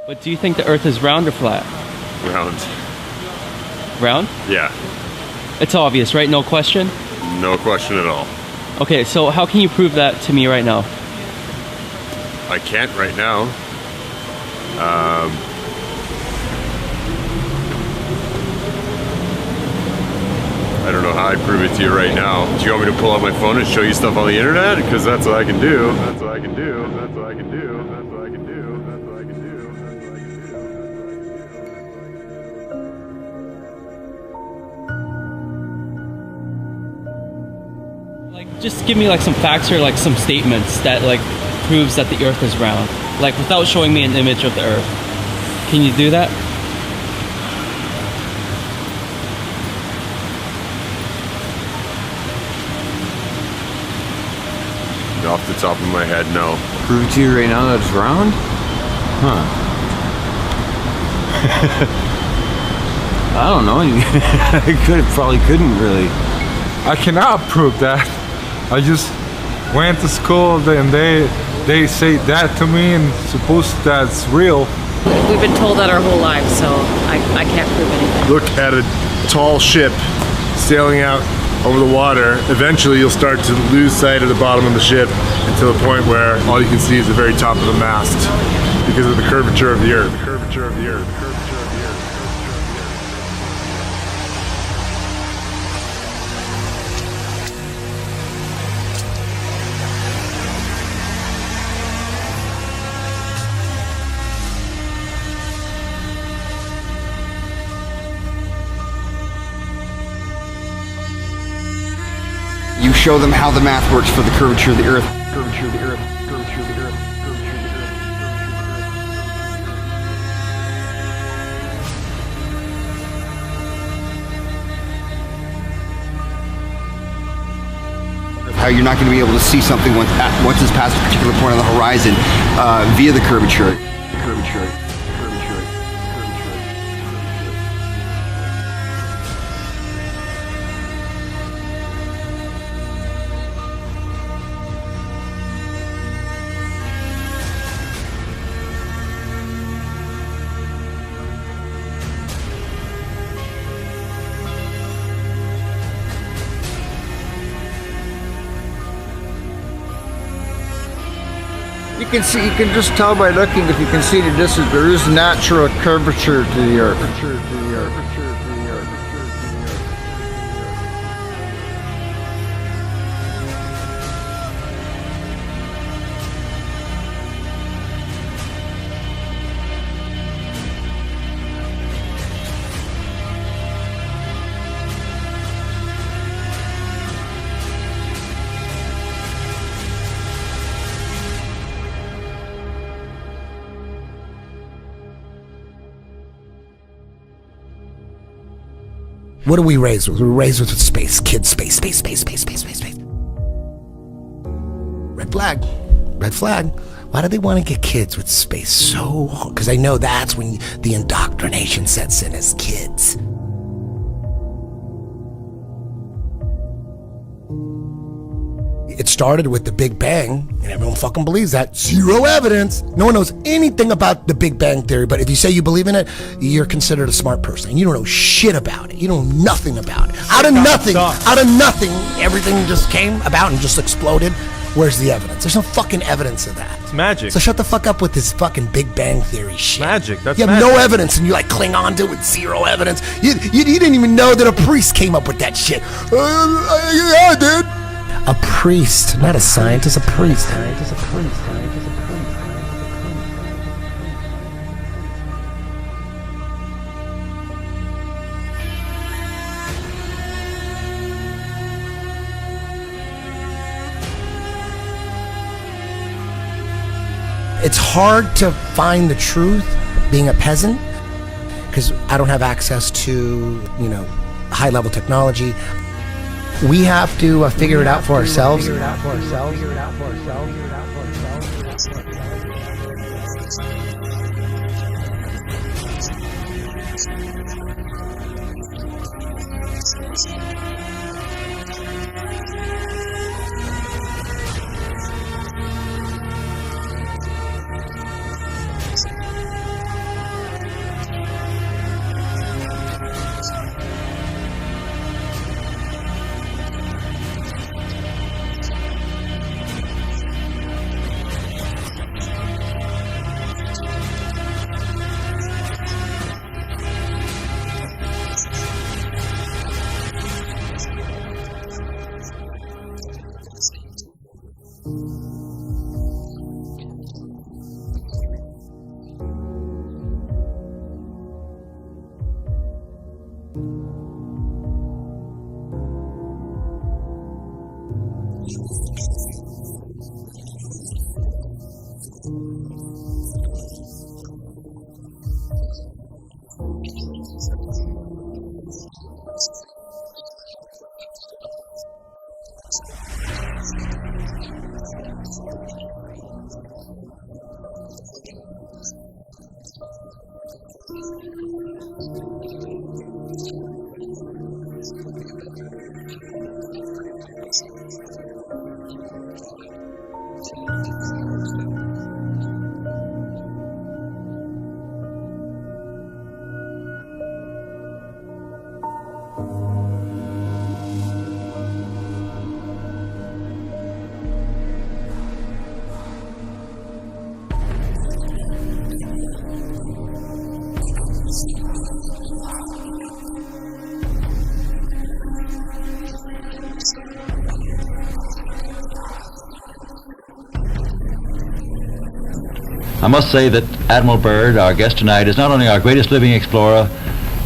But do you think the Earth is round or flat? Round. Round? Yeah. It's obvious, right? No question? No question at all. Okay, so how can you prove that to me right now? I can't right now. I don't know how I prove it to you right now. Do you want me to pull out my phone and show you stuff on the internet? Because that's what I can do. That's what I can do. That's what I can do. That's what I can do. That's what I can do. That's what I can do. Like, just give me like some facts or like some statements that like proves that the Earth is round. Like without showing me an image of the Earth. Can you do that? Off the top of my head, no. Prove it to you right now that it's round? Huh. I don't know. I probably couldn't really. I cannot prove that. I just went to school and they say that to me and suppose that's real. We've been told that our whole lives, so I can't prove anything. Look at a tall ship sailing out over the water. Eventually you'll start to lose sight of the bottom of the ship until the point where all you can see is the very top of the mast because of the curvature of the Earth. The curvature of the Earth. The curvature of the Earth. You show them how the math works for the curvature of the Earth. Curvature of the Earth. Curvature of the Earth. Curvature of the Earth. How you're not going to be able to see something once it's past a particular point on the horizon via the curvature. Curvature. You can just tell by looking if you can see the distance. There is natural curvature to the Earth. What are we raised with? We're raised with space, kids, space. Red flag. Red flag. Why do they want to get kids with space so hard? Because I know that's when the indoctrination sets in as kids. It started with the Big Bang, and everyone fucking believes that. Zero evidence. No one knows anything about the Big Bang Theory, but if you say you believe in it, you're considered a smart person. And you don't know shit about it. You know nothing about it. Out of nothing, everything just came about and just exploded. Where's the evidence? There's no fucking evidence of that. It's magic. So shut the fuck up with this fucking Big Bang Theory shit. Magic. That's you have magic. no evidence, and you like cling on to it with zero evidence. You didn't even know that a priest came up with that shit. Yeah, I did. A priest, not a scientist, a priest. It's hard to find the truth being a peasant because I don't have access to, high-level technology. We have to figure it out for ourselves. I must say that Admiral Byrd, our guest tonight, is not only our greatest living explorer,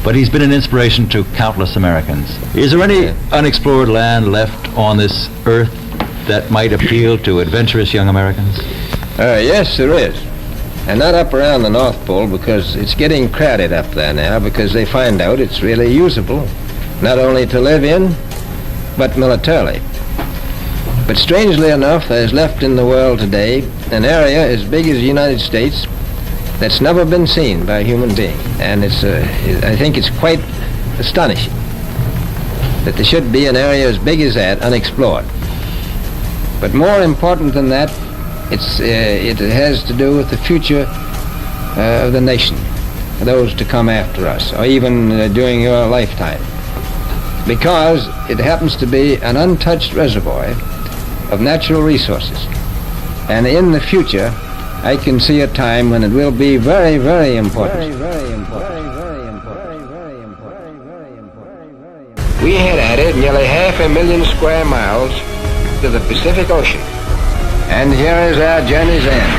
but he's been an inspiration to countless Americans. Is there any unexplored land left on this earth that might appeal to adventurous young Americans? Yes, there is. And not up around the North Pole, because it's getting crowded up there now, because they find out it's really usable, not only to live in, but militarily. But strangely enough, there's left in the world today an area as big as the United States that's never been seen by a human being. And I think it's quite astonishing that there should be an area as big as that unexplored. But more important than that, it has to do with the future of the nation, those to come after us, or even during your lifetime. Because it happens to be an untouched reservoir of natural resources. And in the future, I can see a time when it will be very, very important. We had added nearly 500,000 square miles to the Pacific Ocean. And here is our journey's end.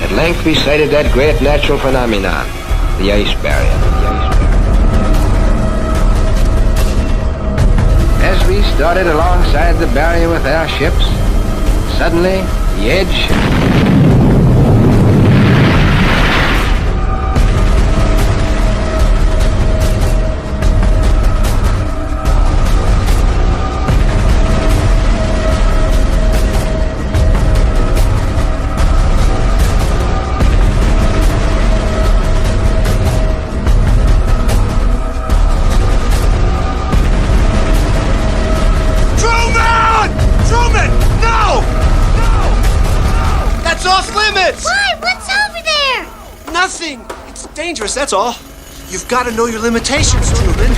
At length we sighted that great natural phenomenon, the ice barrier. As we started alongside the barrier with our ships, suddenly the edge dangerous, that's all. You've got to know your limitations, Truman.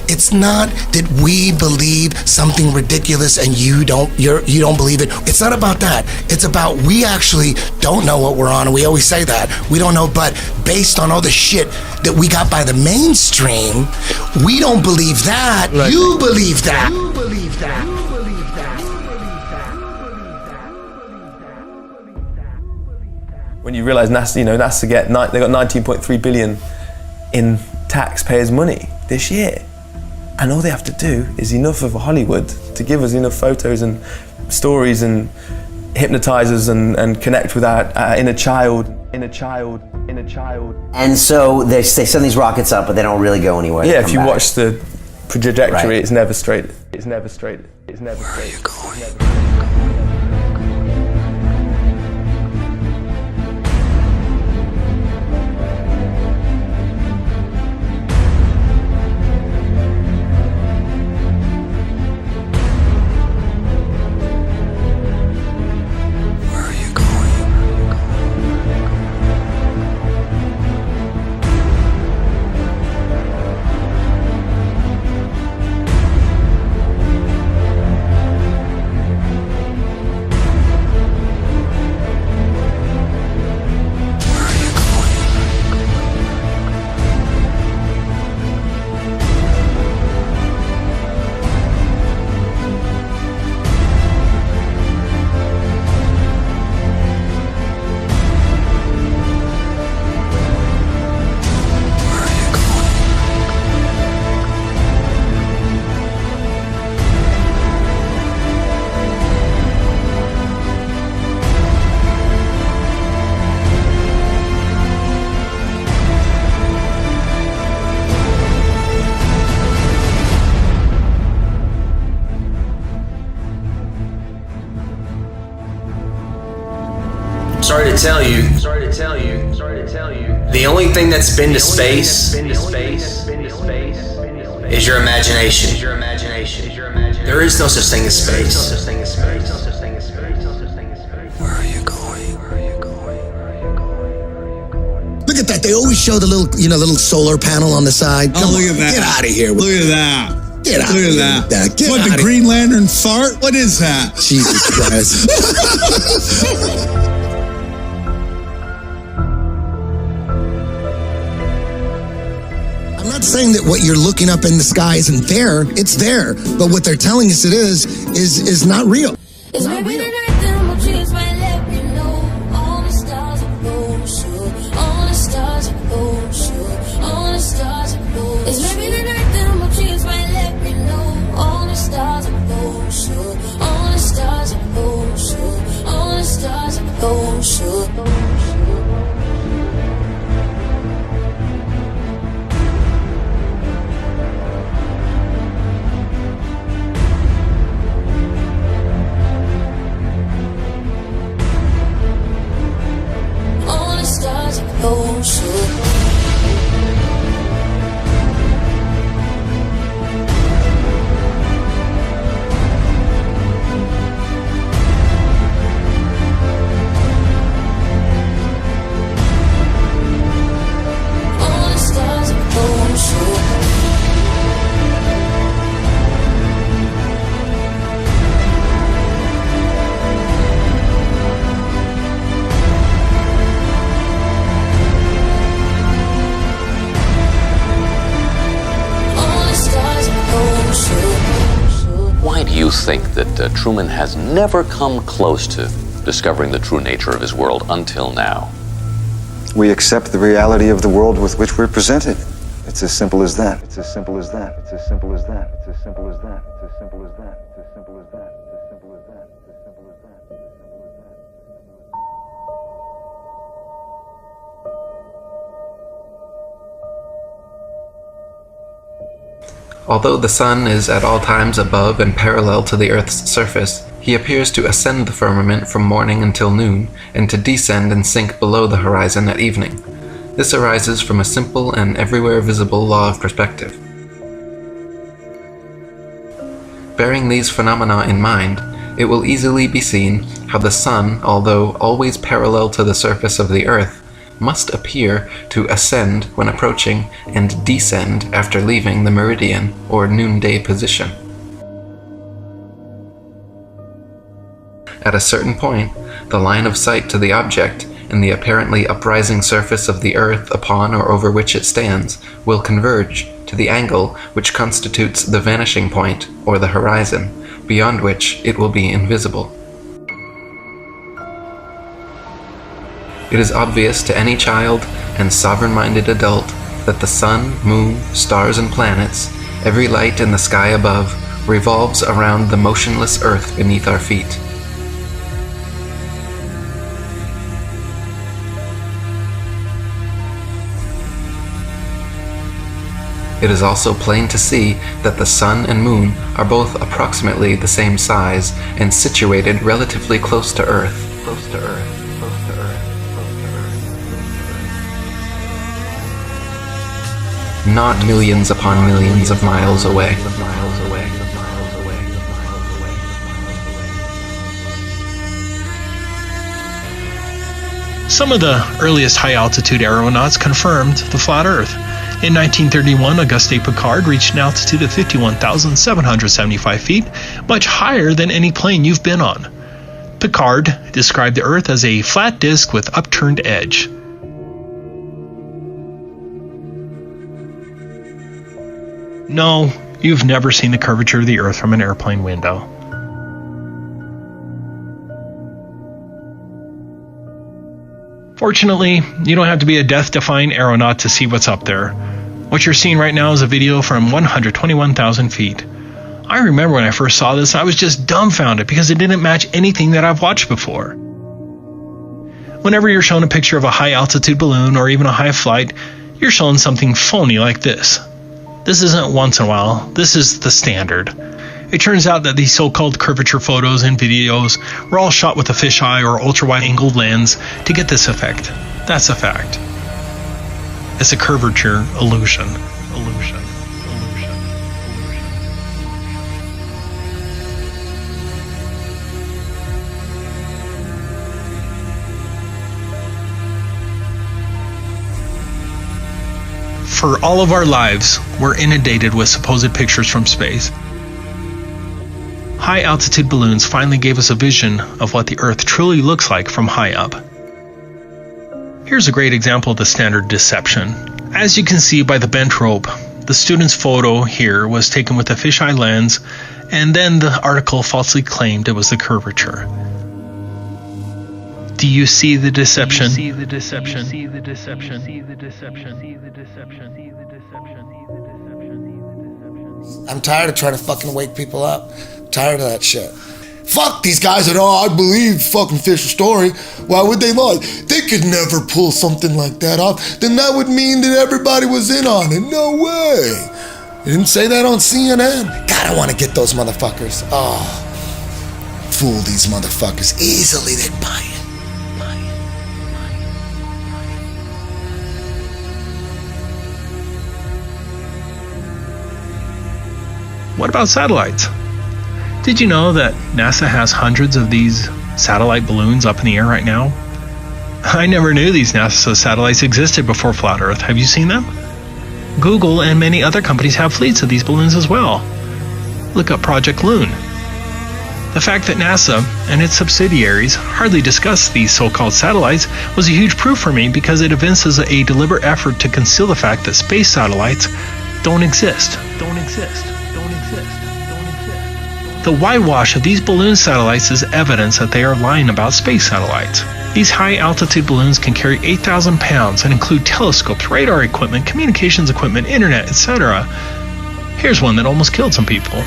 It's not that we believe something ridiculous and you don't believe it. It's not about that. It's about we actually don't know what we're on, and we always say that. We don't know, but based on all the shit that we got by the mainstream, we don't believe that. Right. You believe that. You believe that. You believe that. When you realize NASA, NASA they got 19.3 billion in taxpayers' money this year. And all they have to do is enough of Hollywood to give us enough photos and stories and hypnotize us and connect with our inner child. And so they send these rockets up, but they don't really go anywhere. Yeah, if you watch the trajectory, right. It's never straight. It's never straight. It's never straight. Where are you going? tell you. The only thing that's been to space is your imagination. There is no such thing as space. Where are you going? Look at that. They always show the little solar panel on the side. Come look on, at that. Get out of here. Look at that. Get out Look of at here. that. What, the Green Lantern fart? What is that? Jesus Christ. I'm not saying that what you're looking up in the sky isn't there. It's there. But what they're telling us it is not real. It's not real. Why do you think that Truman has never come close to discovering the true nature of his world until now? We accept the reality of the world with which we're presented. It's as simple as that. It's as simple as that. It's as simple as that. It's as simple as that. It's as simple as that. It's as simple as that. It's as simple as that. It's as simple as that. Although the sun is at all times above and parallel to the Earth's surface, he appears to ascend the firmament from morning until noon, and to descend and sink below the horizon at evening. This arises from a simple and everywhere visible law of perspective. Bearing these phenomena in mind, it will easily be seen how the sun, although always parallel to the surface of the Earth, must appear to ascend when approaching and descend after leaving the meridian or noonday position. At a certain point, the line of sight to the object and the apparently uprising surface of the Earth upon or over which it stands will converge to the angle which constitutes the vanishing point or the horizon, beyond which it will be invisible. It is obvious to any child and sovereign-minded adult that the sun, moon, stars, and planets, every light in the sky above, revolves around the motionless earth beneath our feet. It is also plain to see that the sun and moon are both approximately the same size and situated relatively close to Earth. Not millions upon millions of miles away. Some of the earliest high-altitude aeronauts confirmed the flat Earth. In 1931, Auguste Piccard reached an altitude of 51,775 feet, much higher than any plane you've been on. Piccard described the Earth as a flat disk with upturned edge. No, you've never seen the curvature of the Earth from an airplane window. Fortunately, you don't have to be a death-defying aeronaut to see what's up there. What you're seeing right now is a video from 121,000 feet. I remember when I first saw this, I was just dumbfounded because it didn't match anything that I've watched before. Whenever you're shown a picture of a high-altitude balloon or even a high flight, you're shown something phony like this. This isn't once in a while, this is the standard. It turns out that these so-called curvature photos and videos were all shot with a fisheye or ultra-wide angled lens to get this effect. That's a fact. It's a curvature illusion. For all of our lives, we're inundated with supposed pictures from space. High-altitude balloons finally gave us a vision of what the Earth truly looks like from high up. Here's a great example of the standard deception. As you can see by the bent rope, the student's photo here was taken with a fisheye lens, and then the article falsely claimed it was the curvature. Do you see the deception? I'm tired of trying to fucking wake people up. I'm tired of that shit. Fuck these guys that, oh, I believe fucking Fisher's story. Why would they lie? They could never pull something like that off. Then that would mean that everybody was in on it. No way. They didn't say that on CNN. God, I want to get those motherfuckers. Oh, fool these motherfuckers. Easily they'd buy it. What about satellites? Did you know that NASA has hundreds of these satellite balloons up in the air right now? I never knew these NASA satellites existed before Flat Earth. Have you seen them? Google and many other companies have fleets of these balloons as well. Look up Project Loon. The fact that NASA and its subsidiaries hardly discuss these so-called satellites was a huge proof for me, because it evinces a deliberate effort to conceal the fact that space satellites don't exist. The whitewash of these balloon satellites is evidence that they are lying about space satellites. These high-altitude balloons can carry 8,000 pounds and include telescopes, radar equipment, communications equipment, internet, etc. Here's one that almost killed some people.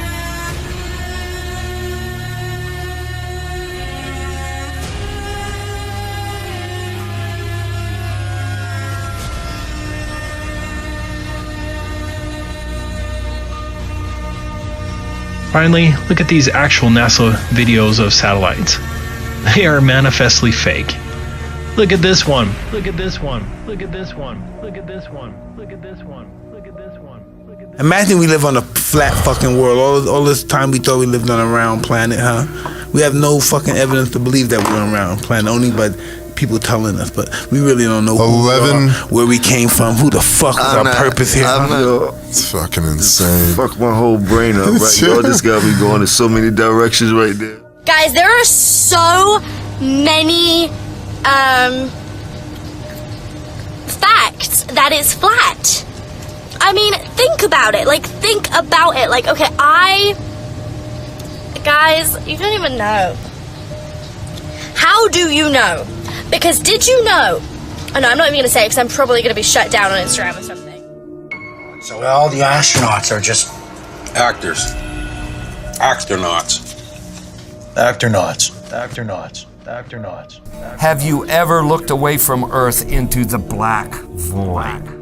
Finally, look at these actual NASA videos of satellites. They are manifestly fake. Look at this one. Look at this one. Look at this one. Look at this one. Look at this one. Look at this one. Imagine we live on a flat fucking world. All this time we thought we lived on a round planet, huh? We have no fucking evidence to believe that we're on a round planet, only by people telling us, but we really don't know who we are, where we came from, who the fuck is our purpose here. It's fucking insane. Fuck my whole brain up right now. This got me going in so many directions right there. Guys, there are so many facts that it's flat. I mean, think about it. Like, okay, guys, you don't even know. How do you know? Because did you know? Oh no, I'm not even gonna say it because I'm probably gonna be shut down on Instagram or something. So all the astronauts are just actors. Actronauts. Have you ever looked away from Earth into the black void?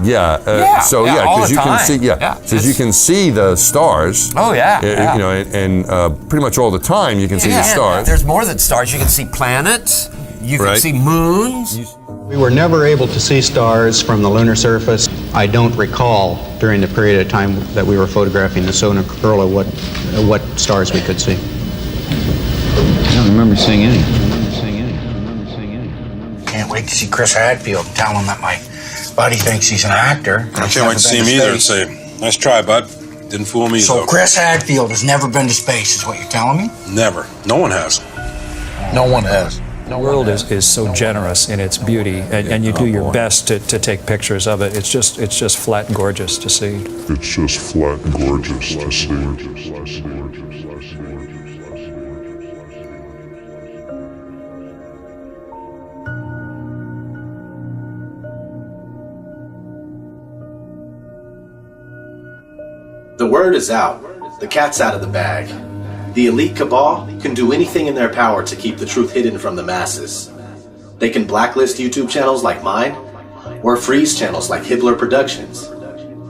Because you can see, because you can see the stars. Oh yeah, you know, and pretty much all the time you can see the stars. There's more than stars. You can see planets. You can see moons. We were never able to see stars from the lunar surface. I don't recall during the period of time that we were photographing the solar corona what stars we could see. I don't remember seeing any. Can't wait to see Chris Hadfield and tell him that my buddy thinks he's an actor. I can't wait to see him either and say, nice try, bud. Didn't fool me, So Chris Hadfield has never been to space, is what you're telling me? Never. No one has. No one has. The world is so generous in its beauty, and you do your best to take pictures of it. It's just flat and gorgeous to see. The word is out. The cat's out of the bag. The elite cabal can do anything in their power to keep the truth hidden from the masses. They can blacklist YouTube channels like mine, or freeze channels like Hibbler Productions.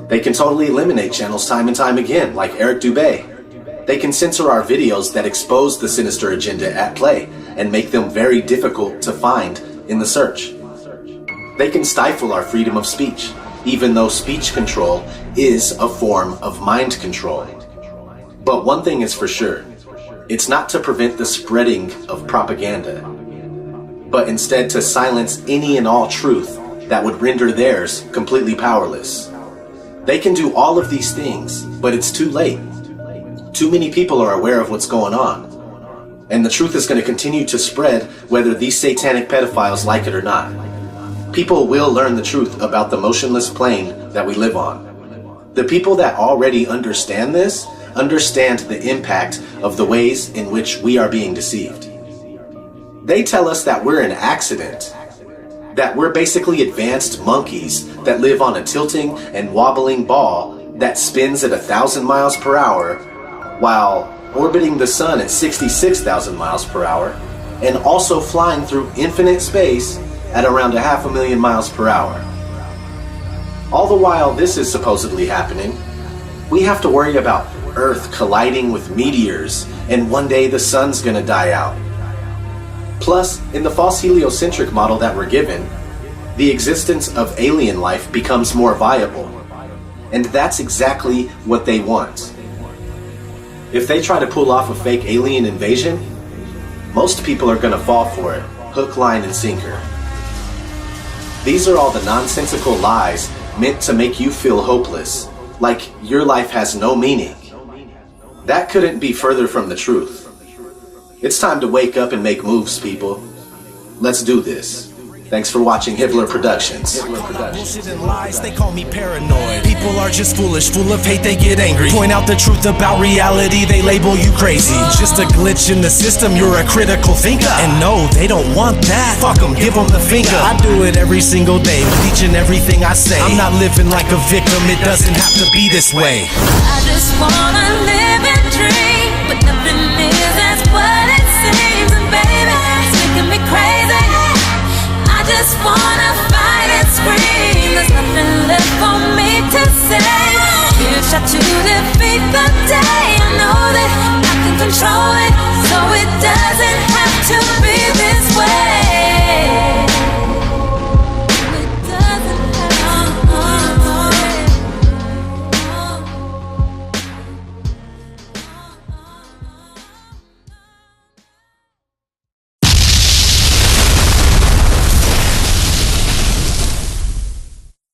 They can totally eliminate channels time and time again, like Eric Dubé. They can censor our videos that expose the sinister agenda at play and make them very difficult to find in the search. They can stifle our freedom of speech, even though speech control is a form of mind control. But one thing is for sure, it's not to prevent the spreading of propaganda, but instead to silence any and all truth that would render theirs completely powerless. They can do all of these things, but it's too late. Too many people are aware of what's going on, and the truth is going to continue to spread whether these satanic pedophiles like it or not. People will learn the truth about the motionless plane that we live on. The people that already understand this understand the impact of the ways in which we are being deceived. They tell us that we're an accident, that we're basically advanced monkeys that live on a tilting and wobbling ball that spins at 1,000 miles per hour while orbiting the sun at 66,000 miles per hour and also flying through infinite space at around 500,000 miles per hour. All the while this is supposedly happening, we have to worry about Earth colliding with meteors and one day the sun's gonna die out. Plus, in the false heliocentric model that we're given, the existence of alien life becomes more viable. And that's exactly what they want. If they try to pull off a fake alien invasion, most people are gonna fall for it, hook, line, and sinker. These are all the nonsensical lies meant to make you feel hopeless, like your life has no meaning. That couldn't be further from the truth. It's time to wake up and make moves, people. Let's do this. Thanks for watching Hibbler Productions. Bullshit and lies, they call me paranoid. People are just foolish, full of hate, they get angry. Point out the truth about reality, they label you crazy. Just a glitch in the system, you're a critical thinker. And no, they don't want that. Fuck them, give them the finger. I do it every single day, with each and everything I say. I'm not living like a victim, it doesn't have to be this way. I just wanna live and dream, but nothing is as what it seems. And baby, it's making me crazy. I just wanna